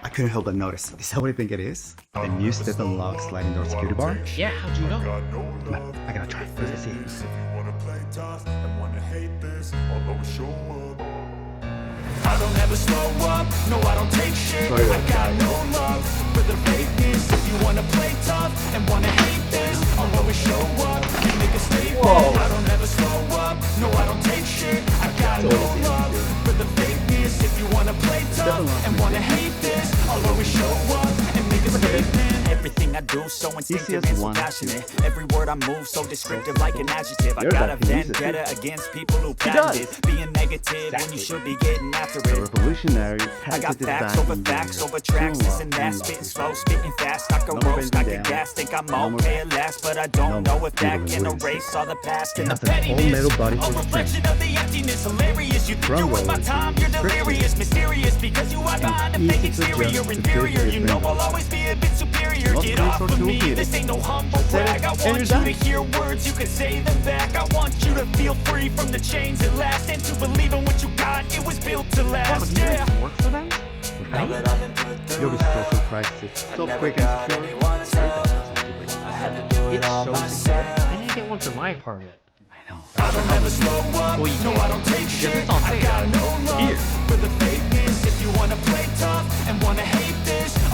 I couldn't help but notice. Is that what I think it is? The new StepNLock sliding door security bar? Yeah, how'd you know? Come on, I gotta try. Let's see. I don't ever slow up, no I don't take shit. I got no love for the fakeness. If you wanna play tough and wanna hate this, I'll always show up and make a statement. I don't ever slow up, no I don't take shit. I got no love for the fakeness. If you wanna play tough and wanna hate this, I'll always show up and make a statement. Everything I do so instinctive and so passionate. Every word I move so descriptive like an adjective. I got a vendetta against people who patented being negative when you should be getting after it. Revolutionary. I got facts over tracks, this and that, spitting slow, spitting fast. I can roast, I can gas, think I'm okay at last, but I don't know if that can erase all the past and the pettiness. A reflection of the emptiness, hilarious. You think you're with my time, you're delirious, mysterious, because you are behind a fake exterior, inferior. You know I'll always be a bit superior. Get off of me, this ain't no humble brag. I want you to hear words, you can say them back. I want you to feel free from the chains that last, and to believe in what you got, it was built to last. Yeah. Work for them? You'll be so surprised. It's so quick and secure. It's so secure. I didn't get one for my apartment. I know. I don't ever slow up, Well, you no I don't take shit. I got no love for the fakeness. If you wanna play tough and wanna hate